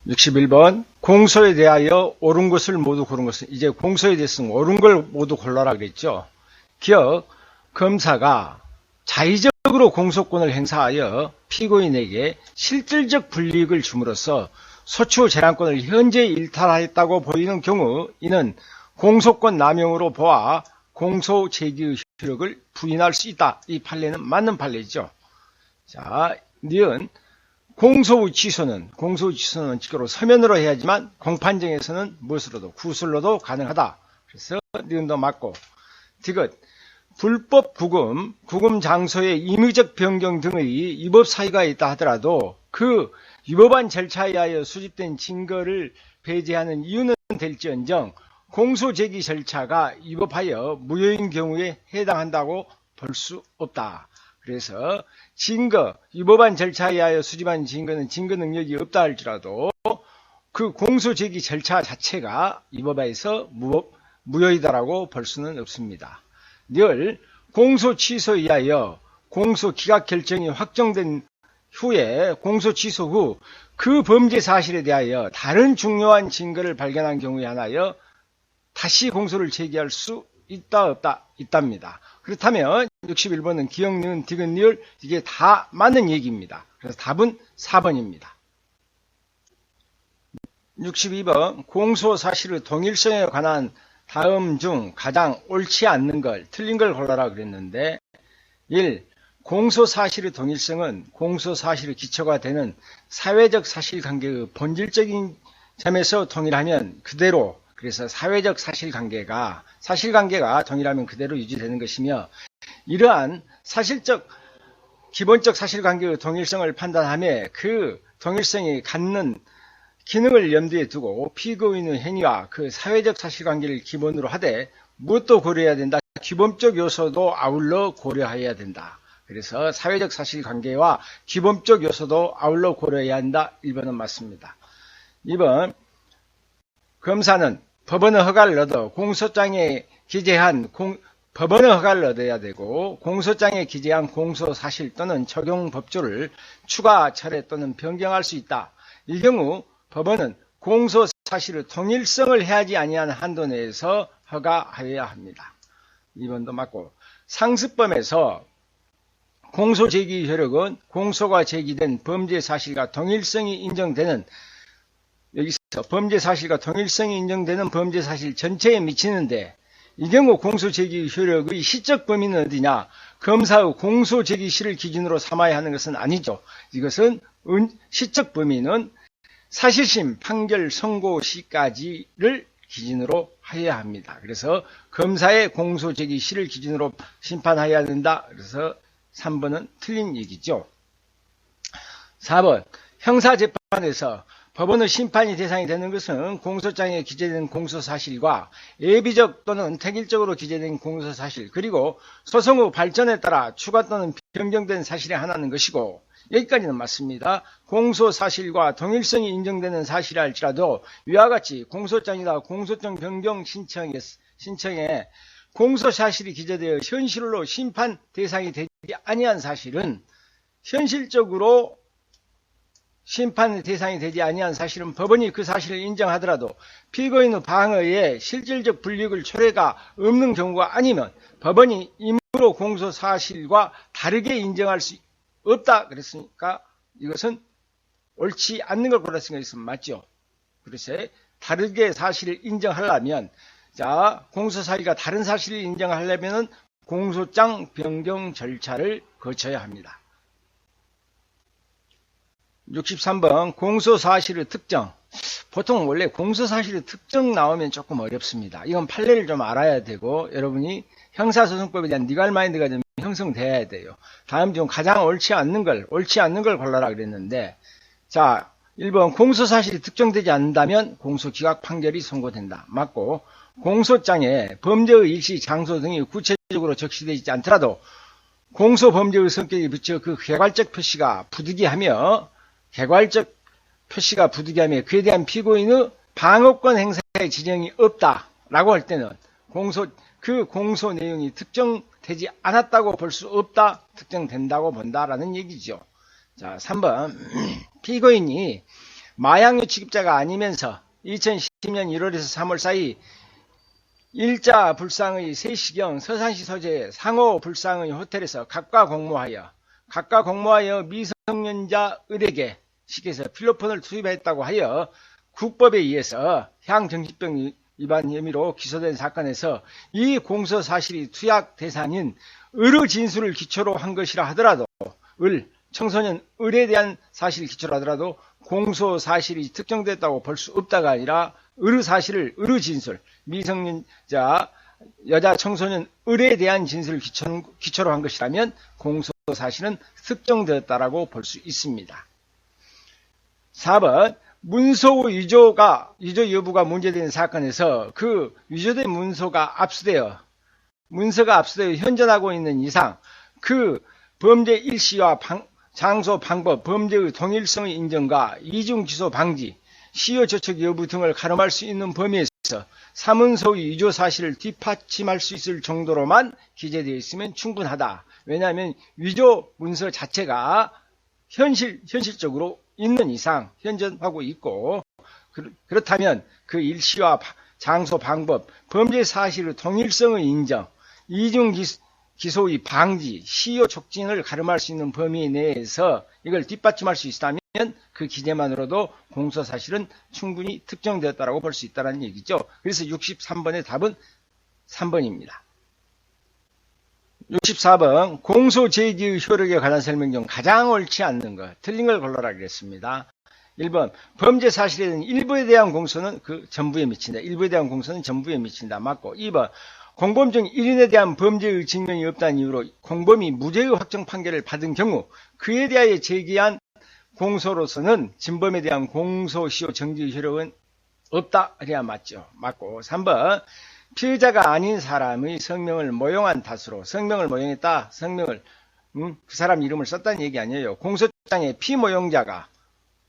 61번 공소에 대하여 옳은 것을 모두 고른 것은 이제 공소에 대해서는 옳은 걸 모두 골라라 그랬죠. 기억 검사가 자의적으로 공소권을 행사하여 피고인에게 실질적 불이익을 줌으로써 소추 재량권을 현재 일탈하였다고 보이는 경우 이는 공소권 남용으로 보아 공소 제기의 효력을 부인할 수 있다. 이 판례는 맞는 판례죠. 자, 니은 공소 취소는 원칙으로 서면으로 해야지만 공판정에서는 무엇으로도 구술로도 가능하다. 그래서 니은도 맞고 디귿 불법 구금 장소의 임의적 변경 등의 위법 사유가 있다 하더라도 그 위법한 절차에 의하여 수집된 증거를 배제하는 이유는 될지언정 공소 제기 절차가 위법하여 무효인 경우에 해당한다고 볼 수 없다. 그래서 증거, 위법한 절차에 의하여 수집한 증거는 증거 능력이 없다 할지라도 그 공소 제기 절차 자체가 위법해서 무효이다라고 볼 수는 없습니다. 늘 공소 취소에 의하여 공소 기각 결정이 확정된 후에 공소 취소 후 그 범죄 사실에 대하여 다른 중요한 증거를 발견한 경우에 한하여 다시 공소를 제기할 수 있다 없다 있답니다. 그렇다면 61번은 기억, 니은, 디귿, 리을 이게 다 맞는 얘기입니다. 그래서 답은 4번입니다. 62번 공소 사실의 동일성에 관한 다음 중 가장 옳지 않는 걸 틀린 걸 골라라 그랬는데 1. 공소 사실의 동일성은 공소 사실의 기초가 되는 사회적 사실관계의 본질적인 점에서 동일하면 그대로 그래서 사회적 사실관계가 동일하면 그대로 유지되는 것이며 이러한 기본적 사실관계의 동일성을 판단하며 그 동일성이 갖는 기능을 염두에 두고 피고인의 행위와 그 사회적 사실관계를 기본으로 하되 무엇도 고려해야 된다. 기본적 요소도 아울러 고려해야 된다. 그래서 사회적 사실관계와 기본적 요소도 아울러 고려해야 한다. 1번은 맞습니다. 2번 검사는 법원의 허가를 얻어 공소장에 기재한 법원의 허가를 얻어야 되고 공소장에 기재한 공소 사실 또는 적용 법조를 추가 철회 또는 변경할 수 있다. 이 경우 법원은 공소 사실의 통일성을 해하지 아니한 한도 내에서 허가하여야 합니다. 2번도 맞고 상습범에서 공소 제기 효력은 공소가 제기된 범죄 사실과 동일성이 인정되는 여기서 범죄 사실과 동일성이 인정되는 범죄 사실 전체에 미치는데 이 경우 공소 제기 효력의 시적 범위는 어디냐? 검사의 공소 제기 시를 기준으로 삼아야 하는 것은 아니죠. 이것은 시적 범위는 사실심 판결 선고 시까지를 기준으로 하여야 합니다. 그래서 검사의 공소 제기 시를 기준으로 심판하여야 된다. 그래서 3번은 틀린 얘기죠. 4번 형사재판에서 법원의 심판이 대상이 되는 것은 공소장에 기재된 공소사실과 예비적 또는 택일적으로 기재된 공소사실 그리고 소송 후 발전에 따라 추가 또는 변경된 사실에 한하는 것이고 여기까지는 맞습니다. 공소사실과 동일성이 인정되는 사실이 할지라도 위와 같이 공소장이나 공소장 변경 신청에 공소사실이 기재되어 현실로 심판 대상이 되지 아니한 사실은 현실적으로 심판 대상이 되지 아니한 사실은 법원이 그 사실을 인정하더라도 피고인의 방어에 실질적 불이익을 초래가 없는 경우가 아니면 법원이 임의로 공소 사실과 다르게 인정할 수 없다 그랬으니까 이것은 옳지 않는 걸 골랐으니까 이것은 맞죠. 그래서 다르게 사실을 인정하려면 공소 사실과 다른 사실을 인정하려면 공소장 변경 절차를 거쳐야 합니다. 63번 공소사실의 특정. 보통 원래 공소사실의 특정 나오면 조금 어렵습니다. 이건 판례를 좀 알아야 되고 여러분이 형사소송법에 대한 리걸 마인드가 좀 형성돼야 돼요. 다음 중 가장 옳지 않는 걸 골라라 그랬는데 1번 공소사실이 특정되지 않는다면 공소기각 판결이 선고된다. 맞고 공소장에 범죄의 일시, 장소 등이 구체적으로 적시되지 않더라도 공소범죄의 성격에 비춰 그 개괄적 표시가 부득이하며 그에 대한 피고인의 방어권 행사의 지정이 없다라고 할 때는 그 공소 내용이 특정되지 않았다고 볼 수 없다, 특정된다고 본다라는 얘기죠. 3번 피고인이 마약류 취급자가 아니면서 2010년 1월에서 3월 사이 일자 불상의 3시경 서산시 소재의 상호 불상의 호텔에서 각각 공모하여 미성년자 을에게 쉽게 해서 필로폰을 투입했다고 하여 국법에 의해서 향정신병 위반 혐의로 기소된 사건에서 이 공소 사실이 투약 대상인 을의 진술을 기초로 한 것이라 하더라도 청소년 을에 대한 사실을 기초로 하더라도 공소 사실이 특정됐다고 볼 수 없다가 아니라 을의 사실을 을의 진술, 미성년자 여자 청소년 을에 대한 진술을 기초로 한 것이라면 공소 사실은 특정되었다라고 볼 수 있습니다. 4번 문서 유조 여부가 문제되는 사건에서 그 유조된 문서가 압수되어 현존하고 있는 이상 그 범죄 일시와 장소 방법, 범죄의 동일성의 인정과 이중 기소 방지, 시효 저촉 여부 등을 가름할 수 있는 범위에서 사문서의 유조 사실을 뒷받침할 수 있을 정도로만 기재되어 있으면 충분하다. 왜냐하면 유조 문서 자체가 현실적으로 있는 이상 현존하고 있고, 그렇다면 그 일시와 장소 방법, 범죄 사실의 동일성의 인정, 이중 기소의 방지, 시효 촉진을 가름할 수 있는 범위 내에서 이걸 뒷받침할 수 있다면 그 기재만으로도 공소 사실은 충분히 특정되었다고 볼 수 있다는 얘기죠. 그래서 63번의 답은 3번입니다. 64번 공소 제기의 효력에 관한 설명 중 가장 옳지 않는 것, 틀린 걸 골라라 그랬습니다. 1번 범죄 사실에 대한 일부에 대한 공소는 그 전부에 미친다. 일부에 대한 공소는 전부에 미친다. 맞고 2번 공범 중 1인에 대한 범죄의 증명이 없다는 이유로 공범이 무죄의 확정 판결을 받은 경우 그에 대하여 제기한 공소로서는 진범에 대한 공소시효 정지 효력은 없다. 그래야 맞죠. 맞고 3번 피의자가 아닌 사람의 성명을 모용한 탓으로 성명을 모용했다. 성명을 그 사람 이름을 썼다는 얘기 아니에요. 공소장에 피모용자가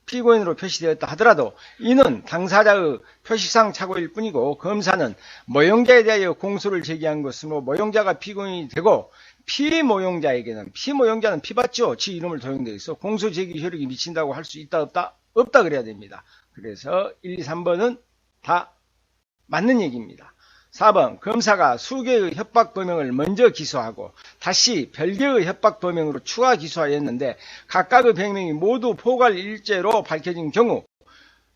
피고인으로 표시되었다 하더라도 이는 당사자의 표시상 착오일 뿐이고 검사는 모용자에 대하여 공소를 제기한 것으로 모용자가 피고인이 되고 피모용자는 피봤죠. 지 이름을 도용되어 있어 공소 제기 효력이 미친다고 할 수 있다 없다? 없다 그래야 됩니다. 그래서 1, 2, 3번은 다 맞는 얘기입니다. 4번 검사가 수개의 협박 범행을 먼저 기소하고 다시 별개의 협박 범행으로 추가 기소하였는데 각각의 범행이 모두 포괄일죄로 밝혀진 경우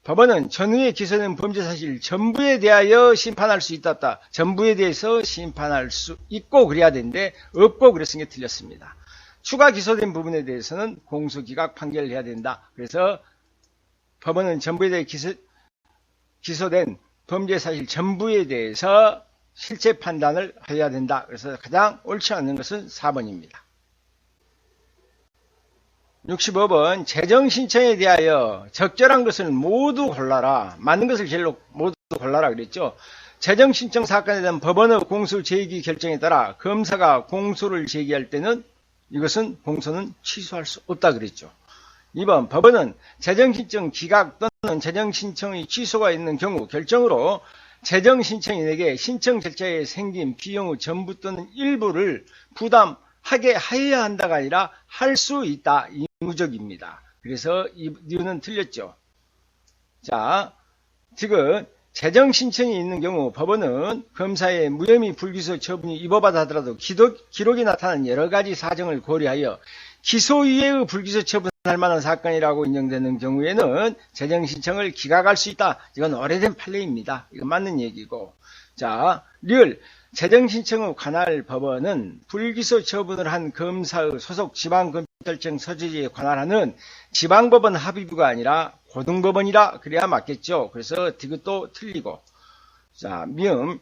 법원은 전후에 기소된 범죄 사실 전부에 대하여 심판할 수 있다 없다. 전부에 대해서 심판할 수 있고 그래야 되는데 없고 그랬으니 틀렸습니다. 추가 기소된 부분에 대해서는 공소기각 판결을 해야 된다. 그래서 법원은 전부에 대해 기소된 범죄 사실 전부에 대해서 실체 판단을 해야 된다. 그래서 가장 옳지 않는 것은 4번입니다. 65번 재정 신청에 대하여 적절한 것을 모두 골라라. 맞는 것을 제일로 모두 골라라 그랬죠. 재정 신청 사건에 대한 법원의 공소 제기 결정에 따라 검사가 공소를 제기할 때는 이것은 공소는 취소할 수 없다 그랬죠. 2번 법원은 재정신청 기각 또는 재정신청의 취소가 있는 경우 결정으로 재정신청인에게 신청 절차에 생긴 비용의 전부 또는 일부를 부담하게 하여야 한다가 아니라 할 수 있다. 의무적입니다. 그래서 이 이유는 틀렸죠. 자, 지금 재정신청이 있는 경우 법원은 검사의 무혐의 불기소 처분이 위법하다 하더라도 기록이 나타난 여러 가지 사정을 고려하여 기소 이외의 불기소 처분할 만한 사건이라고 인정되는 경우에는 재정신청을 기각할 수 있다. 이건 오래된 판례입니다. 이건 맞는 얘기고. 자, 리을 재정신청의 관할 법원은 불기소 처분을 한 검사의 소속 지방검찰청 소재지에 관할하는 지방법원 합의부가 아니라 고등법원이라 그래야 맞겠죠. 그래서 이것도 틀리고. 자, 미음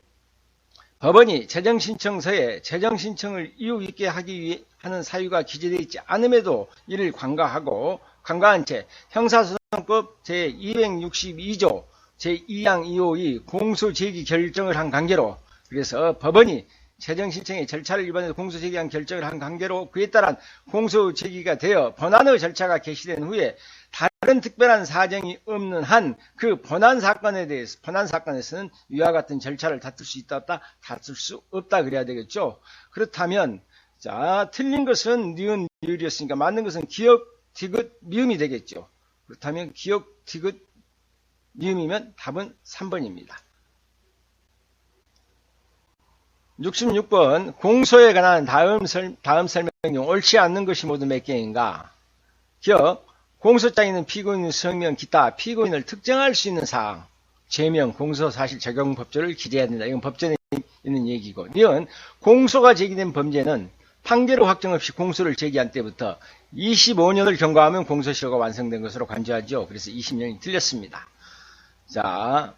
법원이 재정신청서에 재정신청을 이유 있게 하기 위해 하는 사유가 기재되어 있지 않음에도 이를 관가한 채 형사소송법 제262조 제2항 2호의 공소제기 결정을 한 관계로 그래서 법원이 재정신청의 절차를 위반해서 공소제기한 결정을 한 관계로 그에 따른 공소제기가 되어 본안의 절차가 개시된 후에 다른 특별한 사정이 없는 한 그 본안 사건에서는 위와 같은 절차를 다툴 수 있다 없다? 다툴 수 없다 그래야 되겠죠. 그렇다면 자 틀린 것은 니은, 니을이었으니까 맞는 것은 기역, 디귿, 미음이 되겠죠. 그렇다면 기역, 디귿, 니음이면 답은 3번입니다. 66번 공소에 관한 다음 설명 중 옳지 않는 것이 모두 몇 개인가? 기억, 공소장에 있는 피고인의 성명, 기타 피고인을 특정할 수 있는 사항, 제명, 공소사실 적용 법조를 기재해야 된다. 이건 법전에 있는 얘기고. 니은 공소가 제기된 범죄는 판결의 확정 없이 공소를 제기한 때부터 25년을 경과하면 공소시효가 완성된 것으로 간주하죠. 그래서 20년이 틀렸습니다. 자,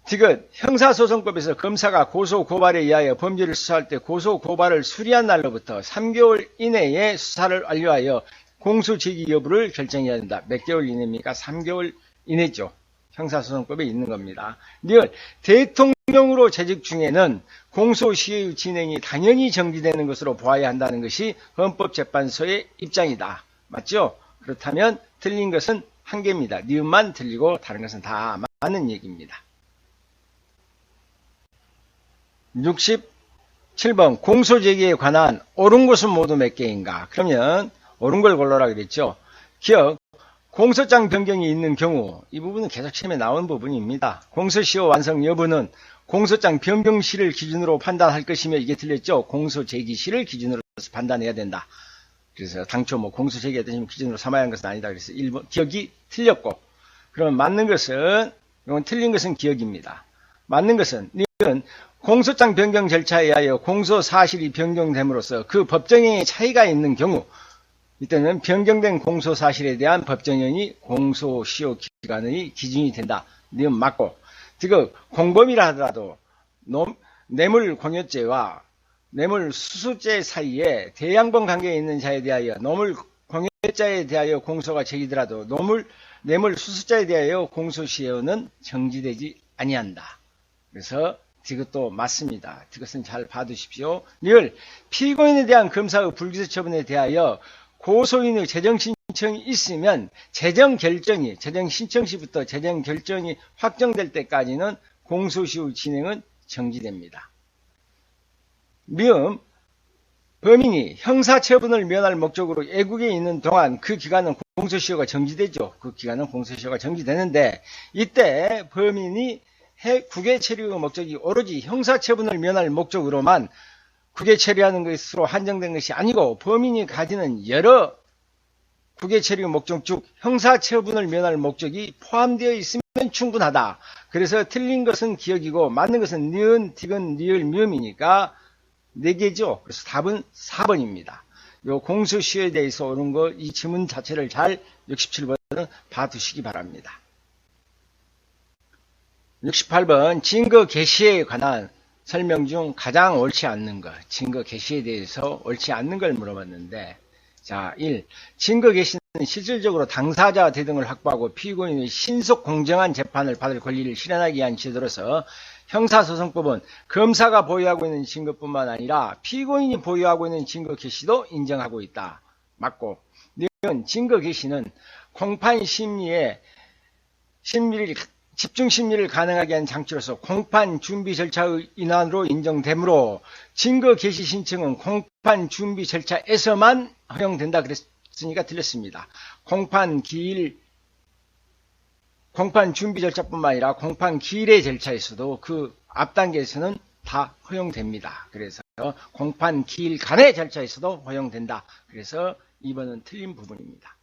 디귿, 형사소송법에서 검사가 고소고발에 의하여 범죄를 수사할 때 고소고발을 수리한 날로부터 3개월 이내에 수사를 완료하여 공소제기 여부를 결정해야 된다. 몇 개월 이내입니까? 3개월 이내죠. 형사소송법에 있는 겁니다. 니을, 대통령으로 재직 중에는 공소시효의 진행이 당연히 정지되는 것으로 보아야 한다는 것이 헌법재판소의 입장이다. 맞죠? 그렇다면 틀린 것은 한 개입니다. 니은만 틀리고 다른 것은 다 맞는 얘기입니다. 67번 공소제기에 관한 옳은 것은 모두 몇 개인가? 그러면 옳은 걸 골라라 그랬죠. 기억, 공소장 변경이 있는 경우, 이 부분은 계속 처음에 나온 부분입니다. 공소시효 완성 여부는 공소장 변경 시를 기준으로 판단할 것이며, 이게 틀렸죠. 공소제기 시를 기준으로 판단해야 된다. 그래서 당초 공소제기했던 기준으로 삼아야 하는 것은 아니다. 그래서 1번 기억이 틀렸고, 그러면 맞는 것은, 이건 틀린 것은 기억입니다. 맞는 것은 니은 공소장 변경 절차에 의하여 공소 사실이 변경됨으로써 그 법정형의 차이가 있는 경우, 이때는 변경된 공소 사실에 대한 법정형이 공소시효 기간의 기준이 된다. 니은 맞고, 지금 공범이라 하더라도 뇌물공여죄와 뇌물수수죄 사이에 대양번 관계에 있는 자에 대하여 뇌물공여죄에 대하여 공소가 제기되더라도 뇌물수수죄에 대하여 공소시효는 정지되지 아니한다. 그래서 이것도 맞습니다. 이것은 잘 봐두십시오. 니을, 피고인에 대한 검사의 불기소 처분에 대하여 고소인의 재정신청이 있으면 재정신청 시부터 재정결정이 확정될 때까지는 공소시효 진행은 정지됩니다. 미음, 범인이 형사처분을 면할 목적으로 애국에 있는 동안 그 기간은 공소시효가 정지되죠. 그 기간은 공소시효가 정지되는데, 이때 범인이 국외 체류의 목적이 오로지 형사처분을 면할 목적으로만 국외 체류하는 것으로 한정된 것이 아니고, 범인이 가지는 여러 국외 체류 목적 중 형사처분을 면할 목적이 포함되어 있으면 충분하다. 그래서 틀린 것은 기억이고 맞는 것은 니은, 디귿, 리을, 미음이니까 4개죠. 그래서 답은 4번입니다. 요 공소시효에 대해서 옳은 거, 이 지문 자체를 잘 67번은 봐두시기 바랍니다. 68번 증거 개시에 관한 설명 중 가장 옳지 않는 것, 증거 개시에 대해서 옳지 않는 걸 물어봤는데, 자, 1. 증거 개시는 실질적으로 당사자 대등을 확보하고 피고인의 신속 공정한 재판을 받을 권리를 실현하기 위한 제도로서 형사소송법은 검사가 보유하고 있는 증거뿐만 아니라 피고인이 보유하고 있는 증거 개시도 인정하고 있다. 맞고, 증거 개시는 공판 집중 심리를 가능하게 한 장치로서 공판 준비 절차의 인환으로 인정되므로 증거 개시 신청은 공판 준비 절차에서만 허용된다 그랬으니까 틀렸습니다. 공판 준비 절차뿐만 아니라 공판 기일의 절차에서도 그 앞 단계에서는 다 허용됩니다. 그래서 공판 기일 간의 절차에서도 허용된다. 그래서 2번은 틀린 부분입니다.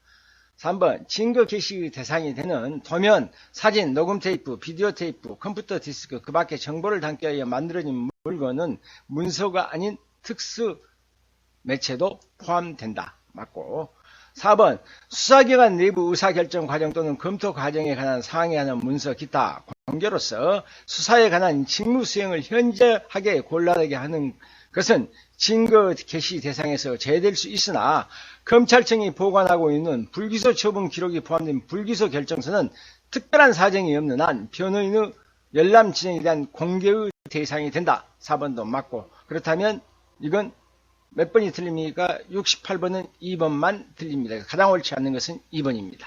3번 증거 개시의 대상이 되는 도면, 사진, 녹음 테이프, 비디오 테이프, 컴퓨터 디스크, 그 밖에 정보를 담기 위해 만들어진 물건은 문서가 아닌 특수 매체도 포함된다. 맞고, 4번 수사기관 내부 의사결정 과정 또는 검토 과정에 관한 사항에 관한 문서, 기타 공개로서 수사에 관한 직무 수행을 현저하게 곤란하게 하는 것은 증거 개시 대상에서 제외될 수 있으나, 검찰청이 보관하고 있는 불기소 처분 기록이 포함된 불기소 결정서는 특별한 사정이 없는 한 변호인의 열람 진행에 대한 공개의 대상이 된다. 4번도 맞고, 그렇다면 이건 몇 번이 틀립니까? 68번은 2번만 틀립니다. 가장 옳지 않는 것은 2번입니다.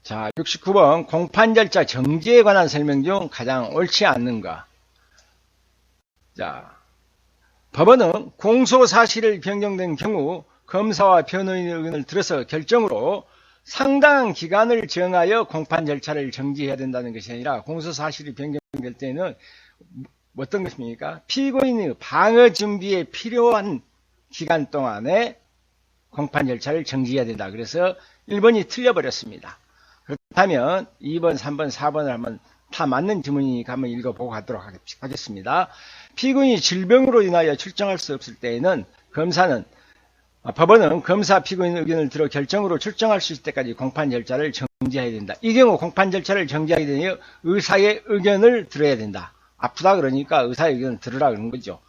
자, 69번 공판 절차 정지에 관한 설명 중 가장 옳지 않는 것. 자, 법원은 공소 사실을 변경된 경우 검사와 변호인의 의견을 들어서 결정으로 상당한 기간을 정하여 공판 절차를 정지해야 된다는 것이 아니라 공소사실이 변경될 때는 어떤 것입니까? 피고인의 방어 준비에 필요한 기간 동안에 공판 절차를 정지해야 된다. 그래서 1번이 틀려버렸습니다. 그렇다면 2번, 3번, 4번을 한번 다 맞는 지문이니까 한번 읽어보고 가도록 하겠습니다. 피고인이 질병으로 인하여 출정할 수 없을 때에는 법원은 검사 피고인 의견을 들어 결정으로 출정할 수 있을 때까지 공판 절차를 정지해야 된다. 이 경우 공판 절차를 정지하게 되면 의사의 의견을 들어야 된다. 아프다 그러니까 의사의 의견을 들으라 그런 거죠.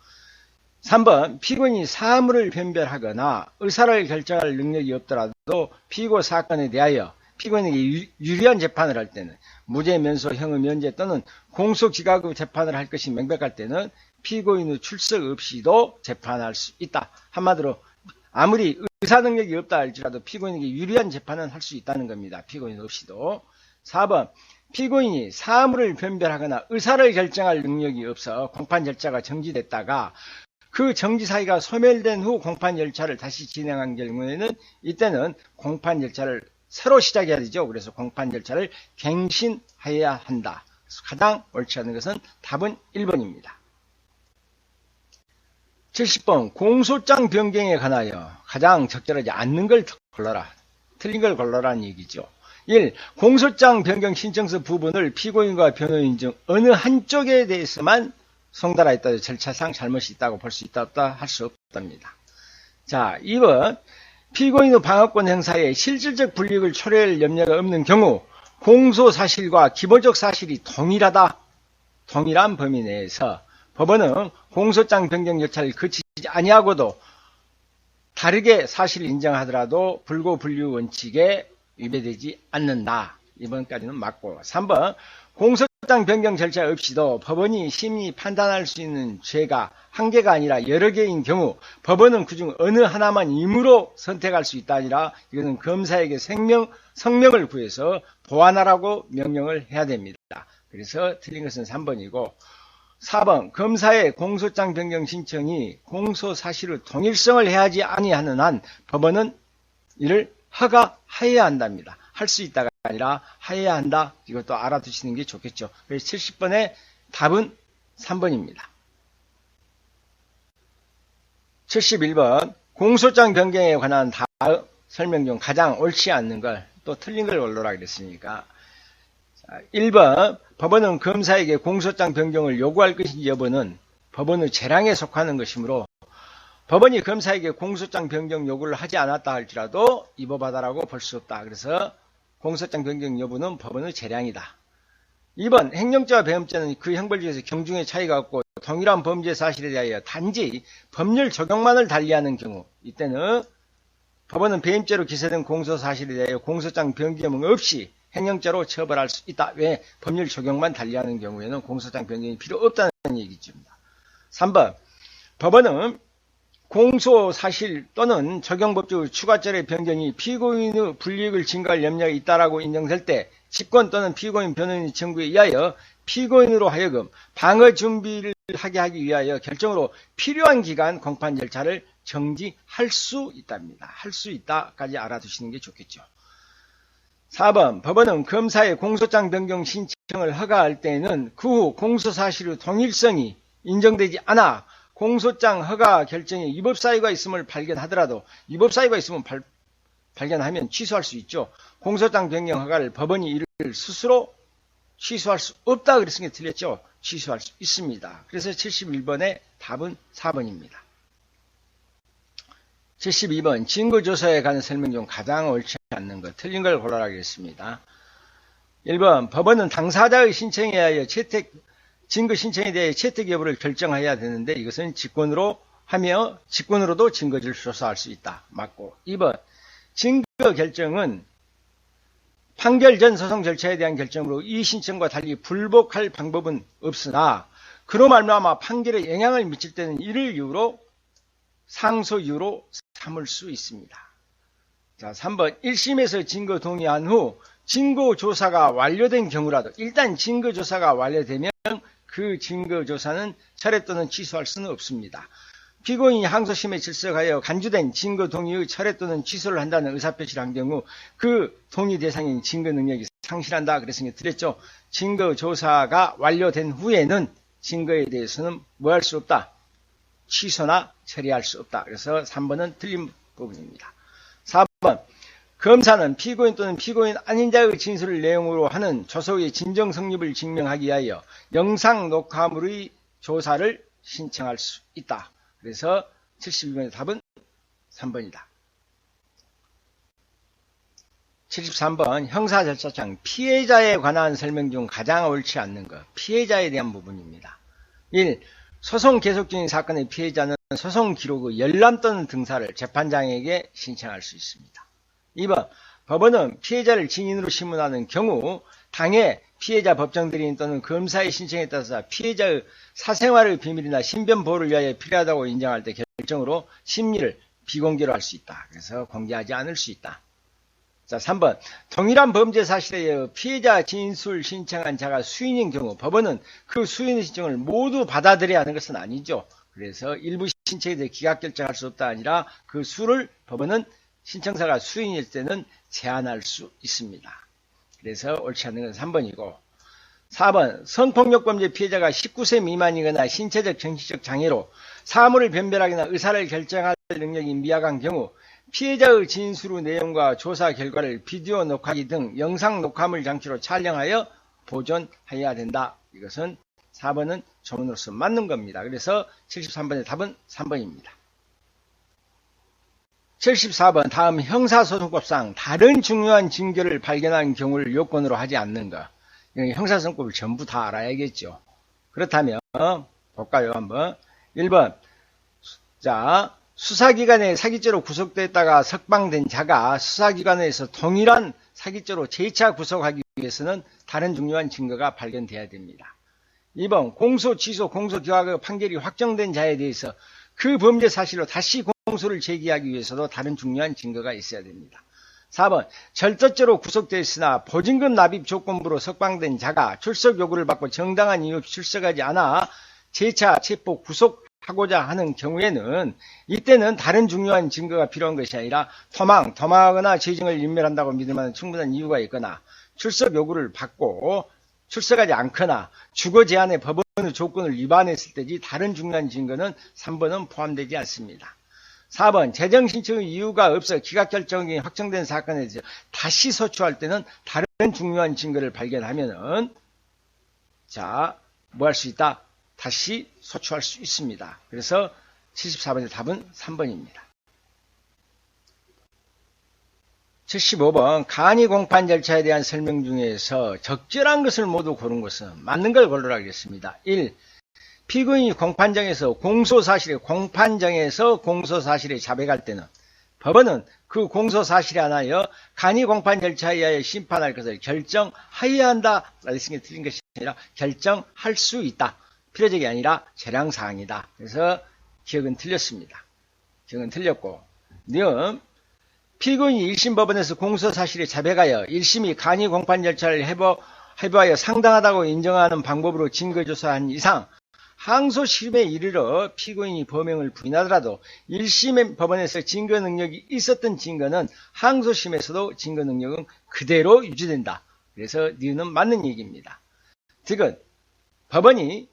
3번 피고인이 사물을 변별하거나 의사를 결정할 능력이 없더라도 피고 사건에 대하여 피고인에게 유리한 재판을 할 때는 무죄, 면소, 형의 면제 또는 공소 기각 재판을 할 것이 명백할 때는 피고인의 출석 없이도 재판할 수 있다. 한마디로 아무리 의사 능력이 없다 할지라도 피고인에게 유리한 재판은 할 수 있다는 겁니다. 피고인 없이도. 4번 피고인이 사물을 변별하거나 의사를 결정할 능력이 없어 공판 절차가 정지됐다가 그 정지 사유가 소멸된 후 공판 절차를 다시 진행한 경우에는 이때는 공판 절차를 새로 시작해야 되죠. 그래서 공판 절차를 갱신해야 한다. 가장 옳지 않은 것은 답은 1번입니다. 70번 공소장 변경에 관하여 가장 적절하지 않는 걸 골라라. 틀린 걸 골라라는 얘기죠. 1. 공소장 변경 신청서 부분을 피고인과 변호인 중 어느 한쪽에 대해서만 송달하였다. 절차상 잘못이 있다고 볼 수 있다 없다 할 수 없답니다. 자, 2번 피고인의 방어권 행사에 실질적 불이익을 초래할 염려가 없는 경우 공소사실과 기본적 사실이 동일한 범위 내에서 법원은 공소장 변경 절차를 거치지 아니하고도 다르게 사실을 인정하더라도 불고불유 원칙에 위배되지 않는다. 2번까지는 맞고 3번 공소장 변경 절차 없이도 법원이 심리 판단할 수 있는 죄가 한 개가 아니라 여러 개인 경우 법원은 그중 어느 하나만 임의로 선택할 수 있다 아니라 이것은 검사에게 성명을 구해서 보완하라고 명령을 해야 됩니다. 그래서 틀린 것은 3번이고 4번 검사의 공소장 변경 신청이 공소사실의 동일성을 해하지 아니하는 한 법원은 이를 허가해야 한답니다. 할 수 있다가 아니라 해야 한다. 이것도 알아두시는 게 좋겠죠. 그래서 70번의 답은 3번입니다. 71번 공소장 변경에 관한 다음 설명 중 가장 옳지 않는 걸 또 틀린 걸 올려라 그랬으니까 1번 법원은 검사에게 공소장 변경을 요구할 것인지 여부는 법원의 재량에 속하는 것이므로 법원이 검사에게 공소장 변경 요구를 하지 않았다 할지라도 위법하다라고 볼 수 없다. 그래서 공소장 변경 여부는 법원의 재량이다. 2번 행령죄와 배임죄는 그 형벌 중에서 경중의 차이가 없고 동일한 범죄 사실에 대하여 단지 법률 적용만을 달리하는 경우 이때는 법원은 배임죄로 기소된 공소사실에 대하여 공소장 변경 없이 행령죄로 처벌할 수 있다. 왜? 법률 적용만 달리하는 경우에는 공소장 변경이 필요 없다는 얘기입니다. 3번 법원은 공소사실 또는 적용법적 추가죄의 변경이 피고인의 불이익을 증가할 염려가 있다라고 인정될 때 직권 또는 피고인 변호인의 청구에 의하여 피고인으로 하여금 방어 준비를 하게 하기 위하여 결정으로 필요한 기간 공판 절차를 정지할 수 있답니다. 할 수 있다까지 알아두시는 게 좋겠죠. 4번 법원은 검사의 공소장 변경 신청을 허가할 때에는 그 후 공소사실의 동일성이 인정되지 않아 공소장 허가 결정에 위법사유가 있음을 발견하더라도 위법사유가 있으면 발견하면 취소할 수 있죠. 공소장 변경 허가를 법원이 이를 스스로 취소할 수 없다 그랬으니 틀렸죠. 취소할 수 있습니다. 그래서 71번의 답은 4번입니다. 72번 증거조사에 관한 설명 중 가장 옳지 않는 것 틀린 걸 골라라 하겠습니다. 1번 법원은 당사자의 신청에 의하여 증거 신청에 대해 채택 여부를 결정해야 되는데 이것은 직권으로 하며 직권으로도 증거를 조사할 수 있다. 맞고 2번 증거 결정은 판결 전 소송 절차에 대한 결정으로 이 신청과 달리 불복할 방법은 없으나 그로 말미암아 판결에 영향을 미칠 때는 이를 이유로 상소 이유로 삼을 수 있습니다. 자, 3번 1심에서 증거 동의한 후 증거조사가 완료된 경우라도 일단 증거조사가 완료되면 그 증거조사는 철회 또는 취소할 수는 없습니다. 피고인이 항소심에 출석하여 간주된 증거 동의의 철회 또는 취소를 한다는 의사표시를 한 경우 그 동의 대상인 증거 능력이 상실한다. 그랬으니까 드렸죠. 증거 조사가 완료된 후에는 증거에 대해서는 뭐 할 수 없다. 취소나 처리할 수 없다. 그래서 3번은 틀린 부분입니다. 4번 검사는 피고인 또는 피고인 아닌 자의 진술을 내용으로 하는 조서의 진정 성립을 증명하기 위하여 영상 녹화물의 조사를 신청할 수 있다. 그래서 72번의 답은 3번이다. 73번 형사절차상 피해자에 관한 설명 중 가장 옳지 않는 것. 피해자에 대한 부분입니다. 1. 소송 계속 중인 사건의 피해자는 소송 기록의 열람 또는 등사를 재판장에게 신청할 수 있습니다. 2번 법원은 피해자를 증인으로 심문하는 경우 당해 피해자 법정대리인 또는 검사의 신청에 따라서 피해자의 사생활의 비밀이나 신변 보호를 위하여 필요하다고 인정할 때 결정으로 심리를 비공개로 할 수 있다. 그래서 공개하지 않을 수 있다. 자, 3번 동일한 범죄 사실에 의해 피해자 진술 신청한 자가 수인인 경우 법원은 그 수인의 신청을 모두 받아들여야 하는 것은 아니죠. 그래서 일부 신청에 대해 기각 결정할 수 없다 아니라 그 수를 법원은 신청사가 수인일 때는 제한할 수 있습니다. 그래서 옳지 않는 건 3번이고 4번 성폭력범죄 피해자가 19세 미만이거나 신체적 정신적 장애로 사물을 변별하거나 의사를 결정할 능력이 미약한 경우 피해자의 진술 후 내용과 조사 결과를 비디오 녹화기 등 영상 녹화물 장치로 촬영하여 보존해야 된다. 이것은 4번은 조문으로서 맞는 겁니다. 그래서 73번의 답은 3번입니다. 74번 다음 형사소송법상 다른 중요한 증거를 발견한 경우를 요건으로 하지 않는 것. 형사소송법을 전부 다 알아야겠죠. 그렇다면 볼까요 한번. 1번 자 수사기관에 사기죄로 구속됐다가 석방된 자가 수사기관에서 동일한 사기죄로 재차 구속하기 위해서는 다른 중요한 증거가 발견돼야 됩니다. 2번 공소, 취소, 공소기각의 판결이 확정된 자에 대해서 그 범죄 사실로 다시 공소를 제기하기 위해서도 다른 중요한 증거가 있어야 됩니다. 4번 절도죄로 구속되었으나 보증금 납입 조건부로 석방된 자가 출석 요구를 받고 정당한 이유 없이 출석하지 않아 재차 체포 구속하고자 하는 경우에는 이때는 다른 중요한 증거가 필요한 것이 아니라 도망하거나 죄정을 인멸한다고 믿을 만한 충분한 이유가 있거나 출석 요구를 받고 출석하지 않거나 주거 제한의 법원의 조건을 위반했을 때지 다른 중요한 증거는 3번은 포함되지 않습니다. 4번 재정 신청의 이유가 없어 기각 결정이 확정된 사건에 대해서 다시 소추할 때는 다른 중요한 증거를 발견하면은 자, 뭐 할 수 있다? 다시 소추할 수 있습니다. 그래서 74번의 답은 3번입니다. 75번 간이 공판 절차에 대한 설명 중에서 적절한 것을 모두 고른 것은 맞는 걸 고르라 하겠습니다. 1. 피고인이 공판장에서 공소사실에 자백할 때는 법원은 그 공소사실에 한하여 간이 공판 절차에 의하여 심판할 것을 결정하여야 한다. 라는 게 틀린 것이 아니라 결정할 수 있다. 필요적이 아니라 재량사항이다. 그래서 기억은 틀렸습니다. 기억은 틀렸고 니은 피고인이 1심 법원에서 공소사실에 자백하여 1심이 간이 공판 절차를 해부하여 상당하다고 인정하는 방법으로 증거조사한 이상 항소심에 이르러 피고인이 범행을 부인하더라도 1심 법원에서 증거 능력이 있었던 증거는 항소심에서도 증거 능력은 그대로 유지된다. 그래서 니은은 맞는 얘기입니다. 득은 법원이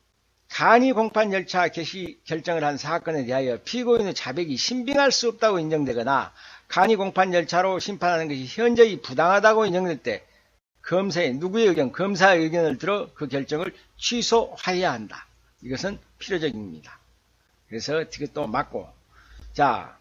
간이 공판 절차 개시 결정을 한 사건에 대하여 피고인의 자백이 신빙할 수 없다고 인정되거나 간이 공판 절차로 심판하는 것이 현저히 부당하다고 인정될 때 검사의 누구의 의견, 검사의 의견을 들어 그 결정을 취소해야 한다. 이것은 필요적입니다. 그래서 이것도 맞고 자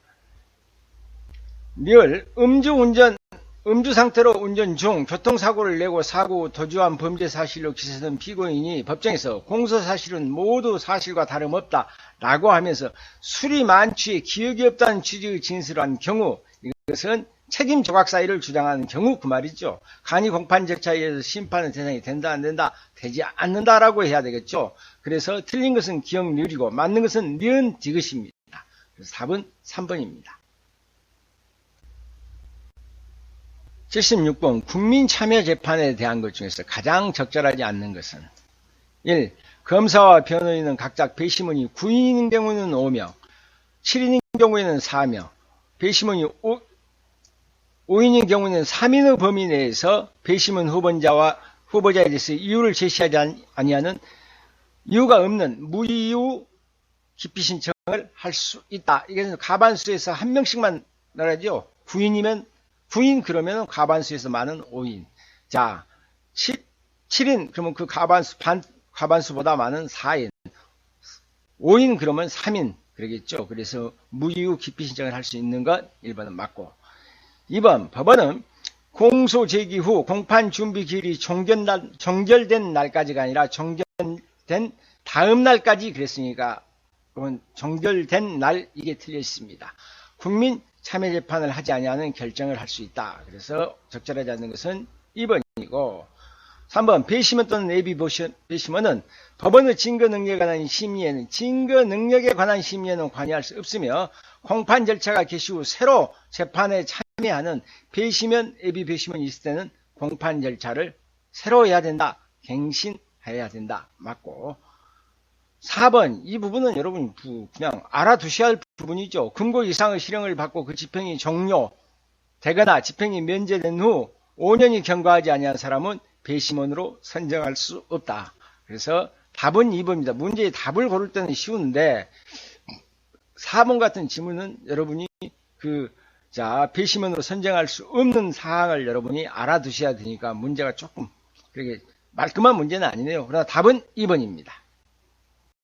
리얼 음주 상태로 운전 중 교통사고를 내고 사고 후 도주한 범죄 사실로 기소된 피고인이 법정에서 공소사실은 모두 사실과 다름없다 라고 하면서 술이 만취해 기억이 없다는 취지의 진술을 한 경우 이것은 책임 조각 사유를 주장하는 경우 그 말이죠. 간이 공판 절차에 의해서 심판의 대상이 된다 안 된다 되지 않는다라고 해야 되겠죠. 그래서 틀린 것은 기억 느리고 맞는 것은 니은 디귿입니다. 그래서 답은 3번입니다. 76번 국민참여재판에 대한 것 중에서 가장 적절하지 않는 것은 1. 검사와 변호인은 각각 배심원이 9인인 경우는 5명 7인인 경우에는 4명, 배심원이 5인인 경우에는 3인의 범위 내에서 배심원 후보자에 대해서 이유를 제시하지 아니하는 이유가 없는 무이유 기피 신청을 할 수 있다. 이게 과반수에서 한 명씩만 나라죠. 9인 그러면 과반수에서 많은 5인. 자, 7인 그러면 그 과반수보다 많은 4인. 5인 그러면 3인 그러겠죠. 그래서 무이유 기피 신청을 할 수 있는 것 1번은 맞고. 2번 법원은 공소 제기 후 공판 준비 기일이 종결된 날까지가 아니라 종결된 다음 날까지 그랬으니까 그건 종결된 날 이게 틀려 있습니다. 국민 참여 재판을 하지 아니하는 결정을 할 수 있다. 그래서 적절하지 않는 것은 2번이고 3번 배심원 또는 예비 배심원은 법원의 증거 능력에 관한 심의에는 관여할 수 없으며 공판 절차가 개시 후 새로 재판에 참여하는 배심원, 예비 배심원이 있을 때는 공판 절차를 새로 해야 된다. 갱신해야 된다. 맞고 4번 이 부분은 여러분이 그냥 알아두셔야 할 부분이죠. 금고 이상의 실형을 받고 그 집행이 종료되거나 집행이 면제된 후 5년이 경과하지 아니한 사람은 배심원으로 선정할 수 없다. 그래서 답은 2번입니다. 문제의 답을 고를 때는 쉬운데 4번 같은 지문은 여러분이 배심원으로 선정할 수 없는 사항을 여러분이 알아두셔야 되니까 문제가 조금 그렇게 말끔한 문제는 아니네요. 그러나 답은 2번입니다.